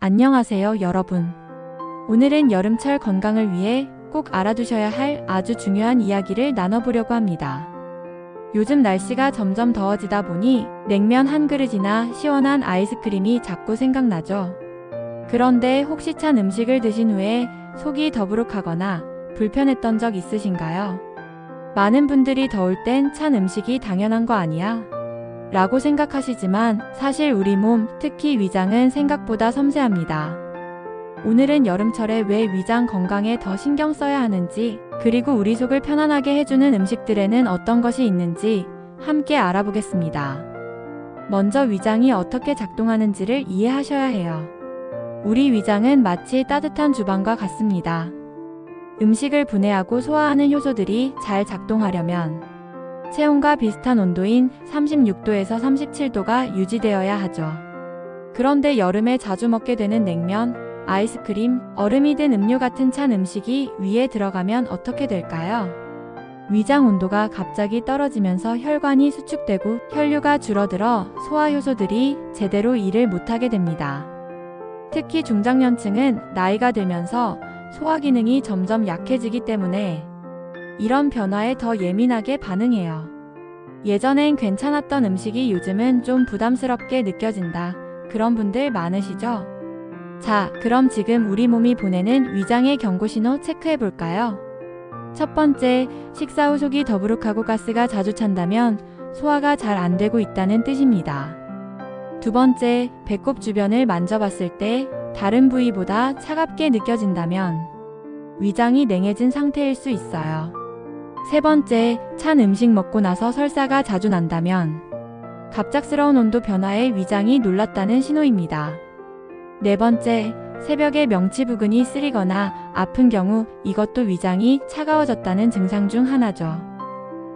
안녕하세요, 여러분. 오늘은 여름철 건강을 위해 꼭 알아두셔야 할 아주 중요한 이야기를 나눠보려고 합니다. 요즘 날씨가 점점 더워지다 보니 냉면 한 그릇이나 시원한 아이스크림이 자꾸 생각나죠. 그런데 혹시 찬 음식을 드신 후에 속이 더부룩하거나 불편했던 적 있으신가요? 많은 분들이 더울 땐 찬 음식이 당연한 거 아니야? 라고 생각하시지만 사실 우리 몸, 특히 위장은 생각보다 섬세합니다. 오늘은 여름철에 왜 위장 건강에 더 신경 써야 하는지, 그리고 우리 속을 편안하게 해주는 음식들에는 어떤 것이 있는지 함께 알아보겠습니다. 먼저 위장이 어떻게 작동하는지를 이해하셔야 해요. 우리 위장은 마치 따뜻한 주방과 같습니다. 음식을 분해하고 소화하는 효소들이 잘 작동하려면 체온과 비슷한 온도인 36도에서 37도가 유지되어야 하죠. 그런데 여름에 자주 먹게 되는 냉면, 아이스크림, 얼음이 든 음료 같은 찬 음식이 위에 들어가면 어떻게 될까요? 위장 온도가 갑자기 떨어지면서 혈관이 수축되고 혈류가 줄어들어 소화효소들이 제대로 일을 못하게 됩니다. 특히 중장년층은 나이가 들면서 소화 기능이 점점 약해지기 때문에 이런 변화에 더 예민하게 반응해요. 예전엔 괜찮았던 음식이 요즘은 좀 부담스럽게 느껴진다. 그런 분들 많으시죠? 자, 그럼 지금 우리 몸이 보내는 위장의 경고신호 체크해볼까요? 첫 번째, 식사 후 속이 더부룩하고 가스가 자주 찬다면 소화가 잘 안 되고 있다는 뜻입니다. 두 번째, 배꼽 주변을 만져봤을 때 다른 부위보다 차갑게 느껴진다면 위장이 냉해진 상태일 수 있어요. 세 번째, 찬 음식 먹고 나서 설사가 자주 난다면 갑작스러운 온도 변화에 위장이 놀랐다는 신호입니다. 네 번째, 새벽에 명치 부근이 쓰리거나 아픈 경우 이것도 위장이 차가워졌다는 증상 중 하나죠.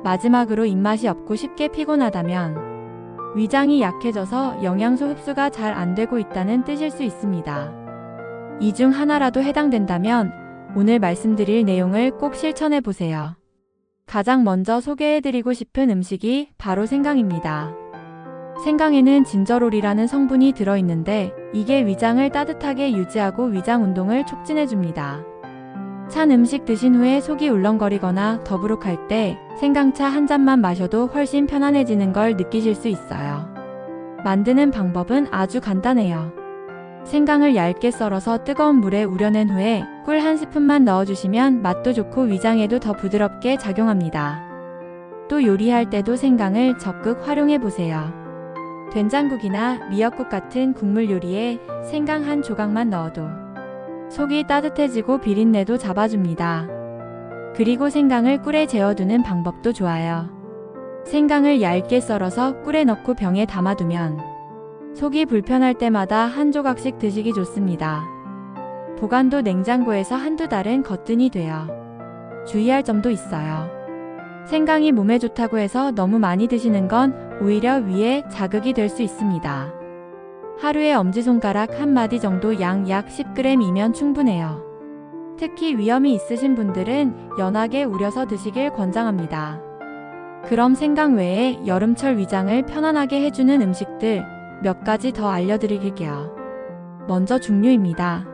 마지막으로 입맛이 없고 쉽게 피곤하다면 위장이 약해져서 영양소 흡수가 잘 안 되고 있다는 뜻일 수 있습니다. 이 중 하나라도 해당된다면 오늘 말씀드릴 내용을 꼭 실천해 보세요. 가장 먼저 소개해드리고 싶은 음식이 바로 생강입니다. 생강에는 진저롤이라는 성분이 들어있는데 이게 위장을 따뜻하게 유지하고 위장 운동을 촉진해줍니다. 찬 음식 드신 후에 속이 울렁거리거나 더부룩할 때 생강차 한 잔만 마셔도 훨씬 편안해지는 걸 느끼실 수 있어요. 만드는 방법은 아주 간단해요. 생강을 얇게 썰어서 뜨거운 물에 우려낸 후에 꿀 한 스푼만 넣어주시면 맛도 좋고 위장에도 더 부드럽게 작용합니다. 또 요리할 때도 생강을 적극 활용해보세요. 된장국이나 미역국 같은 국물 요리에 생강 한 조각만 넣어도 속이 따뜻해지고 비린내도 잡아줍니다. 그리고 생강을 꿀에 재워두는 방법도 좋아요. 생강을 얇게 썰어서 꿀에 넣고 병에 담아두면 속이 불편할 때마다 한 조각씩 드시기 좋습니다. 보관도 냉장고에서 한두 달은 거뜬히 돼요. 주의할 점도 있어요. 생강이 몸에 좋다고 해서 너무 많이 드시는 건 오히려 위에 자극이 될 수 있습니다. 하루에 엄지손가락 한 마디 정도 양 약 10g이면 충분해요. 특히 위염이 있으신 분들은 연하게 우려서 드시길 권장합니다. 그럼 생강 외에 여름철 위장을 편안하게 해주는 음식들 몇 가지 더 알려드릴게요. 먼저 죽류입니다.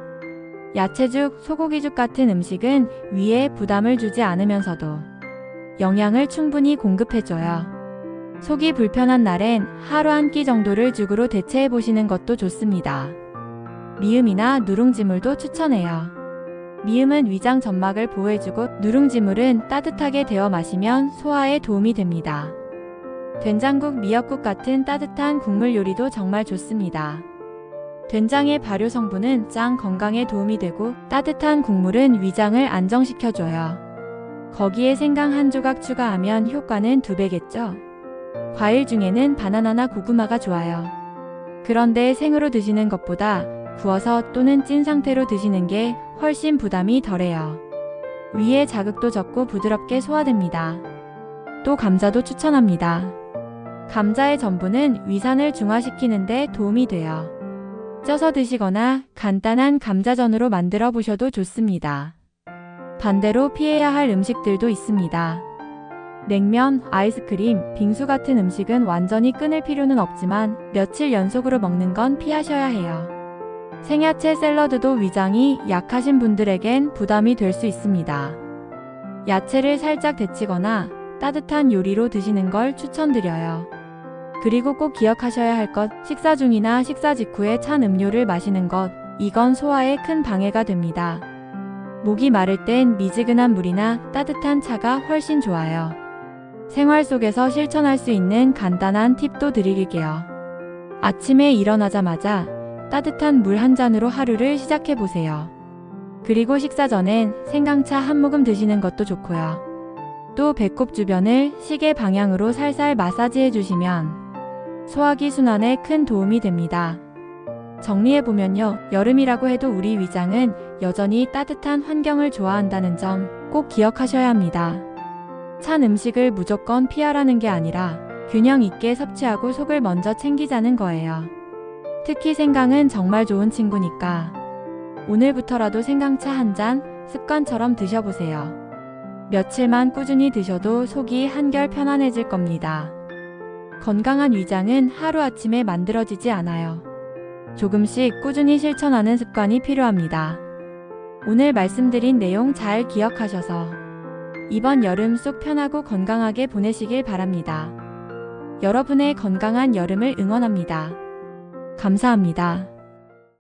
야채죽, 소고기죽 같은 음식은 위에 부담을 주지 않으면서도 영양을 충분히 공급해줘요. 속이 불편한 날엔 하루 한 끼 정도를 죽으로 대체해보시는 것도 좋습니다. 미음이나 누룽지물도 추천해요. 미음은 위장 점막을 보호해주고 누룽지물은 따뜻하게 데워 마시면 소화에 도움이 됩니다. 된장국, 미역국 같은 따뜻한 국물 요리도 정말 좋습니다. 된장의 발효 성분은 장 건강에 도움이 되고 따뜻한 국물은 위장을 안정시켜줘요. 거기에 생강 한 조각 추가하면 효과는 2배겠죠? 과일 중에는 바나나나 고구마가 좋아요. 그런데 생으로 드시는 것보다 구워서 또는 찐 상태로 드시는 게 훨씬 부담이 덜해요. 위에 자극도 적고 부드럽게 소화됩니다. 또 감자도 추천합니다. 감자의 전분은 위산을 중화시키는 데 도움이 돼요. 쪄서 드시거나 간단한 감자전으로 만들어 보셔도 좋습니다. 반대로 피해야 할 음식들도 있습니다. 냉면, 아이스크림, 빙수 같은 음식은 완전히 끊을 필요는 없지만 며칠 연속으로 먹는 건 피하셔야 해요. 생야채 샐러드도 위장이 약하신 분들에겐 부담이 될 수 있습니다. 야채를 살짝 데치거나 따뜻한 요리로 드시는 걸 추천드려요. 그리고 꼭 기억하셔야 할 것, 식사 중이나 식사 직후에 찬 음료를 마시는 것, 이건 소화에 큰 방해가 됩니다. 목이 마를 땐 미지근한 물이나 따뜻한 차가 훨씬 좋아요. 생활 속에서 실천할 수 있는 간단한 팁도 드릴게요. 아침에 일어나자마자 따뜻한 물 한 잔으로 하루를 시작해 보세요. 그리고 식사 전엔 생강차 한 모금 드시는 것도 좋고요. 또 배꼽 주변을 시계 방향으로 살살 마사지해 주시면 소화기 순환에 큰 도움이 됩니다. 정리해보면요. 여름이라고 해도 우리 위장은 여전히 따뜻한 환경을 좋아한다는 점 꼭 기억하셔야 합니다. 찬 음식을 무조건 피하라는 게 아니라 균형 있게 섭취하고 속을 먼저 챙기자는 거예요. 특히 생강은 정말 좋은 친구니까 오늘부터라도 생강차 한 잔 습관처럼 드셔보세요. 며칠만 꾸준히 드셔도 속이 한결 편안해질 겁니다. 건강한 위장은 하루아침에 만들어지지 않아요. 조금씩 꾸준히 실천하는 습관이 필요합니다. 오늘 말씀드린 내용 잘 기억하셔서 이번 여름 속 편하고 건강하게 보내시길 바랍니다. 여러분의 건강한 여름을 응원합니다. 감사합니다.